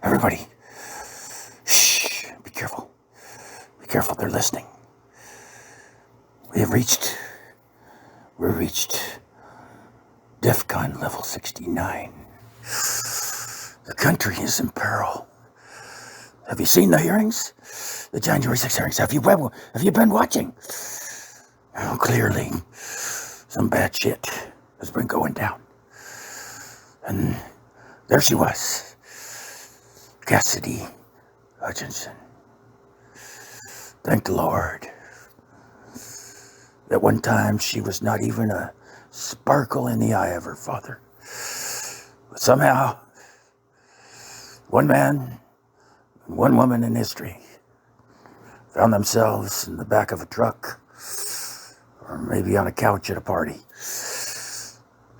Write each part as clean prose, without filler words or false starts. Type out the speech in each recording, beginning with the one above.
Everybody, shh, be careful. Be careful, they're listening. We've reached DEFCON level 69. The country is in peril. Have you seen the hearings? The January 6th hearings. Have you been watching? Oh, clearly, some bad shit has been going down. And there she was, Cassidy Hutchinson. Thank the Lord. At one time, she was not even a sparkle in the eye of her father. But somehow, one man and one woman in history found themselves in the back of a truck, or maybe on a couch at a party,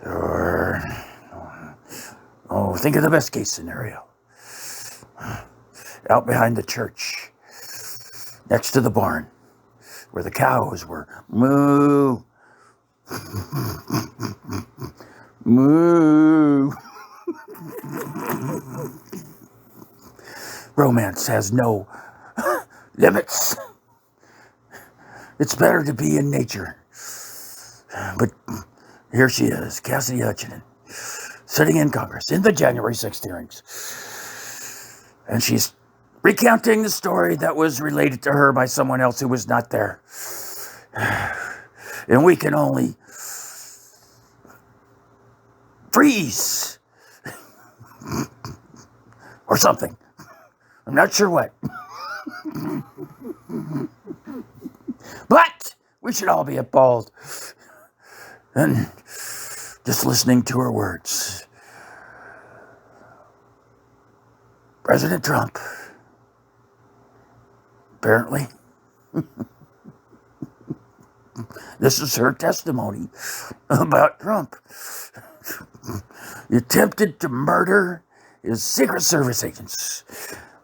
or, think of the best case scenario. Out behind the church, next to the barn, where the cows were moo, moo. Romance has no limits. It's better to be in nature. But here she is, Cassidy Hutchinson, sitting in Congress in the January 6th hearings. And she's recounting the story that was related to her by someone else who was not there. And we can only freeze or something. I'm not sure what. But we should all be appalled. And just listening to her words. President Trump, apparently, this is her testimony about Trump. He attempted to murder his Secret Service agents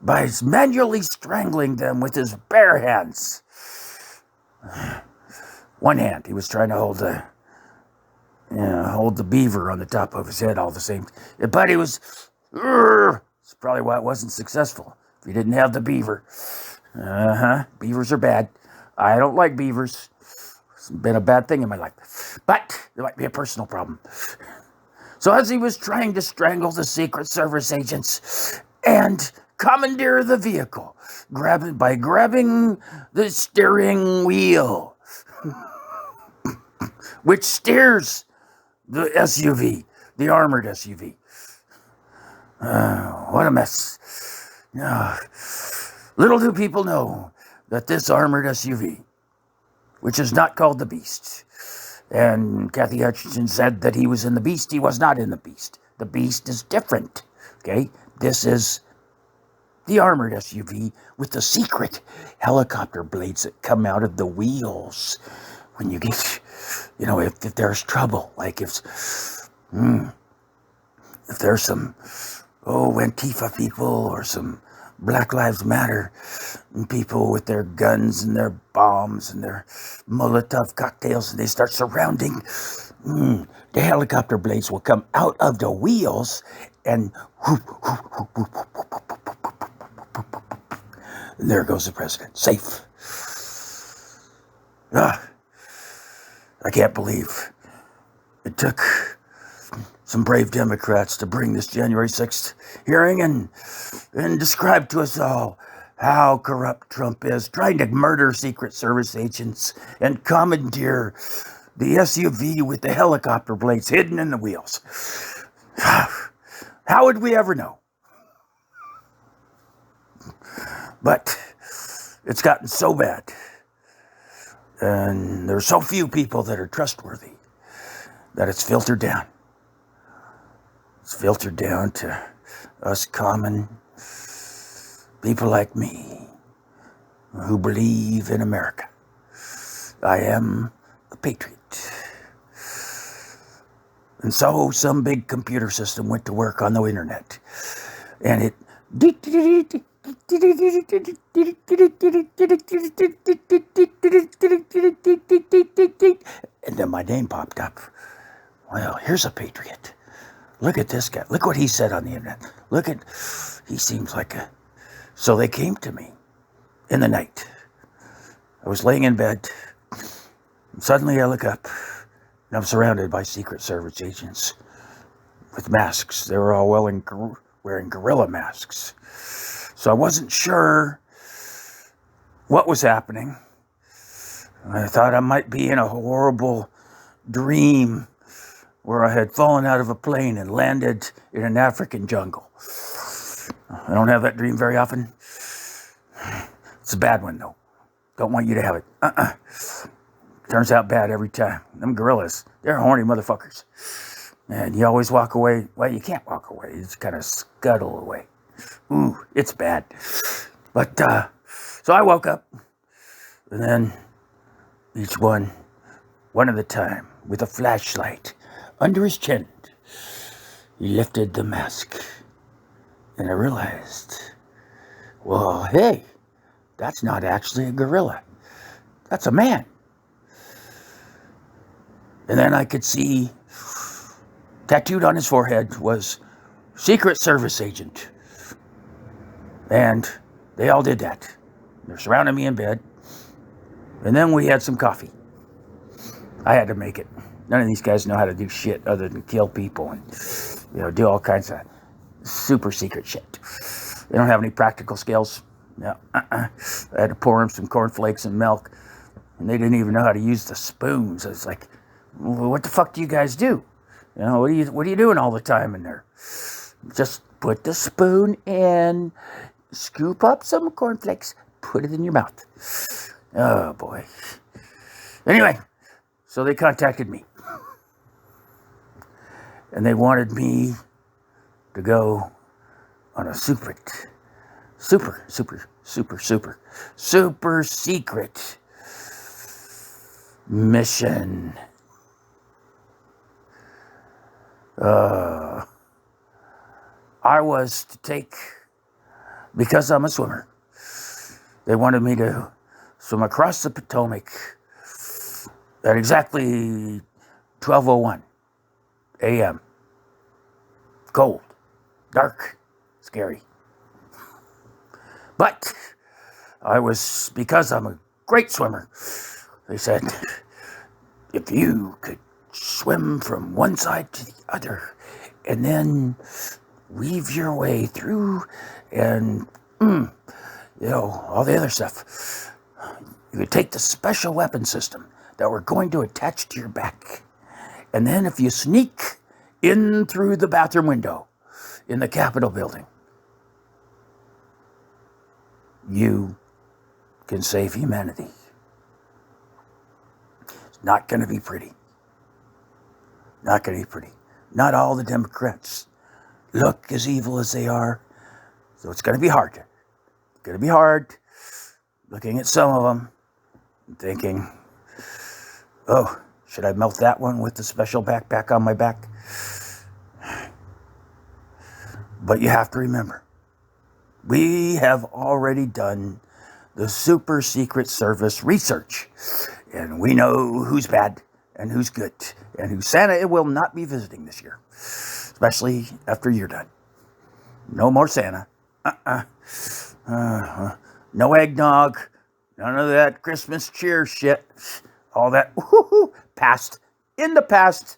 by manually strangling them with his bare hands. One hand, he was trying to hold the beaver on the top of his head all the same. But he was, it's probably why it wasn't successful. If he didn't have the beaver. Beavers are bad. I don't like beavers. It's been a bad thing in my life. But there might be a personal problem. So as he was trying to strangle the Secret Service agents and commandeer the vehicle, grabbing the steering wheel, which steers the SUV, the armored SUV. What a mess. Little do people know that this armored SUV, which is not called the Beast, and Kathy Hutchinson said that he was in the Beast. He was not in the Beast. The Beast is different, okay? This is the armored SUV with the secret helicopter blades that come out of the wheels when you get, if there's trouble. Like if there's some, Antifa people or some Black Lives Matter people with their guns and their bombs and their Molotov cocktails, and they start surrounding, the helicopter blades will come out of the wheels and there goes the president, safe. I can't believe it took some brave Democrats to bring this January 6th hearing and describe to us all how corrupt Trump is, trying to murder Secret Service agents and commandeer the SUV with the helicopter blades hidden in the wheels. How would we ever know? But it's gotten so bad, and there's so few people that are trustworthy that it's filtered down. It's filtered down to us common people like me who believe in America. I am a patriot. And so some big computer system went to work on the internet, and it and then my name popped up. Well, here's a patriot. Look at this guy. Look what he said on the internet. He seems like a... So they came to me in the night. I was laying in bed. And suddenly I look up, and I'm surrounded by Secret Service agents with masks. They were all wearing gorilla masks. So I wasn't sure what was happening. I thought I might be in a horrible dream where I had fallen out of a plane and landed in an African jungle. I don't have that dream very often. It's a bad one, though. Don't want you to have it. Turns out bad every time. Them gorillas, they're horny motherfuckers. And you always walk away. Well, you can't walk away. You just kind of scuttle away. Ooh, it's bad. But, so I woke up. And then each one at a time, with a flashlight under his chin, he lifted the mask. And I realized, well, hey, that's not actually a gorilla. That's a man. And then I could see, tattooed on his forehead was Secret Service agent. And they all did that. They're surrounding me in bed. And then we had some coffee. I had to make it. None of these guys know how to do shit other than kill people and, do all kinds of super secret shit. They don't have any practical skills. No, I had to pour them some cornflakes and milk, and they didn't even know how to use the spoons. I was like, well, what the fuck do you guys do? What are you doing all the time in there? Just put the spoon in, scoop up some cornflakes, put it in your mouth. Oh, boy. Anyway, so they contacted me. And they wanted me to go on a super secret mission. I was to take, because I'm a swimmer, they wanted me to swim across the Potomac at exactly 12:01 a.m. Cold, dark, scary. But because I'm a great swimmer, they said, if you could swim from one side to the other and then weave your way through and, all the other stuff, you could take the special weapon system that we're going to attach to your back. And then if you sneak in through the bathroom window in the Capitol building, you can save humanity. It's not going to be pretty. Not going to be pretty. Not all the Democrats look as evil as they are. So it's going to be hard. It's going to be hard looking at some of them and thinking, oh, should I melt that one with the special backpack on my back? But you have to remember, we have already done the super secret service research. And we know who's bad and who's good and who Santa will not be visiting this year. Especially after you're done. No more Santa. No eggnog. None of that Christmas cheer shit. All that past. In the past.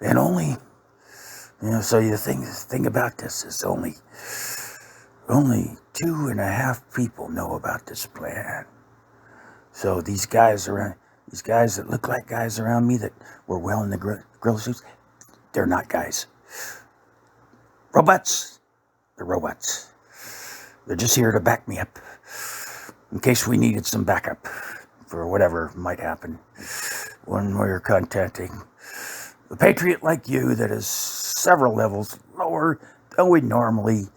And only, so the thing about this is only 2.5 people know about this plan. So these guys that look like guys around me that were well in the gorilla suits, they're not guys. Robots, they're robots. They're just here to back me up in case we needed some backup for whatever might happen when we're contacting a patriot like you that is several levels lower than we normally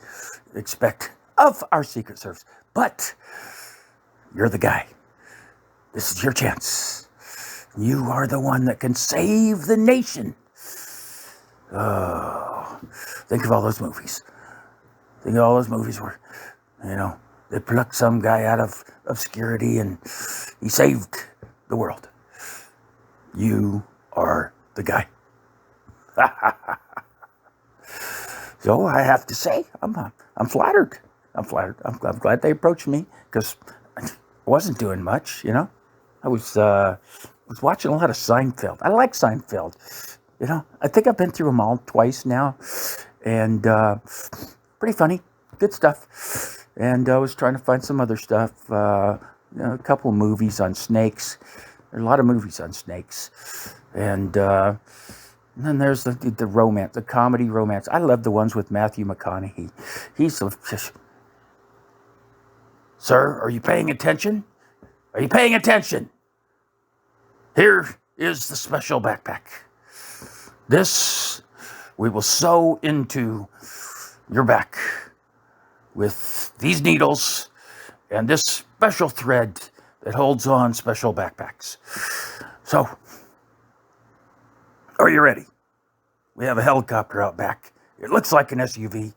expect of our Secret Service. But you're the guy. This is your chance. You are the one that can save the nation. Oh, think of all those movies. Think of all those movies where, they plucked some guy out of obscurity and he saved the world. You are the guy. So I have to say, I'm flattered. I'm flattered. I'm glad they approached me because I wasn't doing much, you know. I was watching a lot of Seinfeld. I like Seinfeld. You know, I think I've been through them all twice now, and pretty funny, good stuff. And I was trying to find some other stuff. You know, a couple of movies on snakes. There are a lot of movies on snakes, and then there's the romance, the comedy romance. I love the ones with Matthew McConaughey. He's so just, sir, are you paying attention? Are you paying attention? Here is the special backpack. This we will sew into your back with these needles and this special thread that holds on special backpacks. So, are you ready? We have a helicopter out back. It looks like an SUV,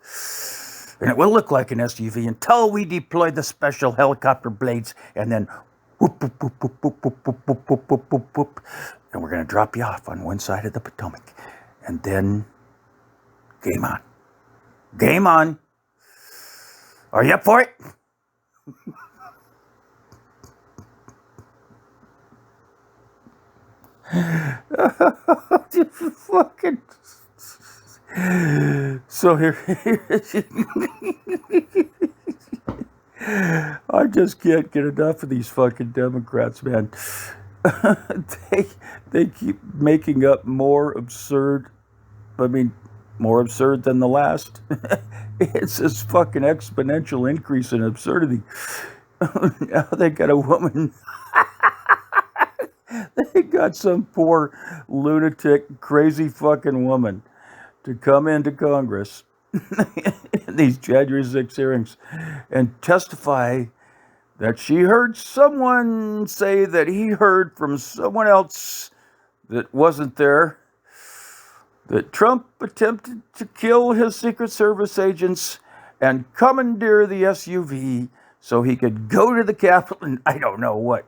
and it will look like an SUV until we deploy the special helicopter blades, and then whoop, whoop, whoop, whoop, whoop, whoop, whoop, whoop, whoop, whoop, whoop, whoop, and we're going to drop you off on one side of the Potomac. And then, game on. Game on. Are you up for it? Fucking. So here I just can't get enough of these fucking Democrats, man. they keep making up more absurd than the last. It's this fucking exponential increase in absurdity. Now they got a woman. They got some poor lunatic, crazy fucking woman to come into Congress in these January 6 hearings and testify that she heard someone say that he heard from someone else that wasn't there that Trump attempted to kill his Secret Service agents and commandeer the SUV so he could go to the Capitol and, I don't know what,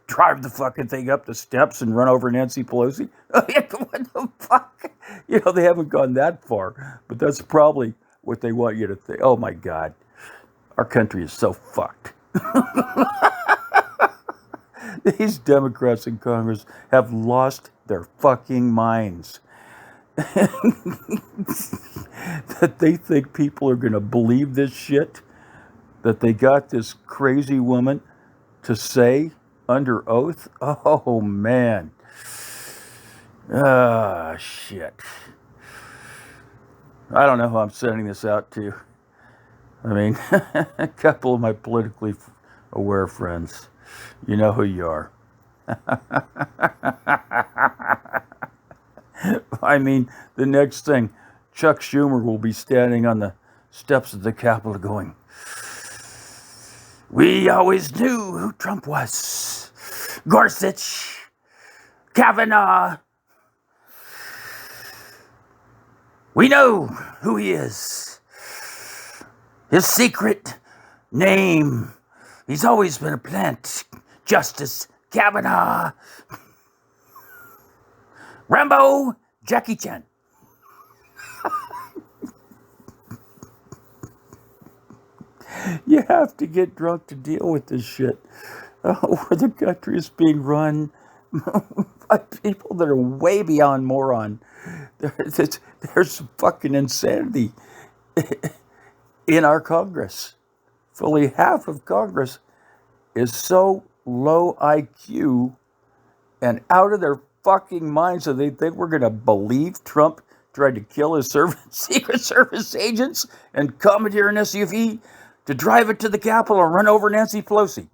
drive the fucking thing up the steps and run over Nancy Pelosi. What the fuck? You know, they haven't gone that far, but that's probably what they want you to think. Oh my God. Our country is so fucked. These Democrats in Congress have lost their fucking minds. That they think people are going to believe this shit that they got this crazy woman to say under oath. Oh man. Ah, shit. I don't know who I'm sending this out to. I mean, a couple of my politically aware friends. You know who you are. I mean, the next thing, Chuck Schumer will be standing on the steps of the Capitol going, "We always knew who Trump was. Gorsuch, Kavanaugh. We know who he is. His secret name. He's always been a plant. Justice Kavanaugh. Rambo, Jackie Chan." You have to get drunk to deal with this shit. Where the country is being run by people that are way beyond moron. There's fucking insanity in our Congress. Fully half of Congress is so low IQ and out of their fucking minds that they think we're going to believe Trump tried to kill his Secret Service agents and commandeer an SUV to drive it to the Capitol and run over Nancy Pelosi.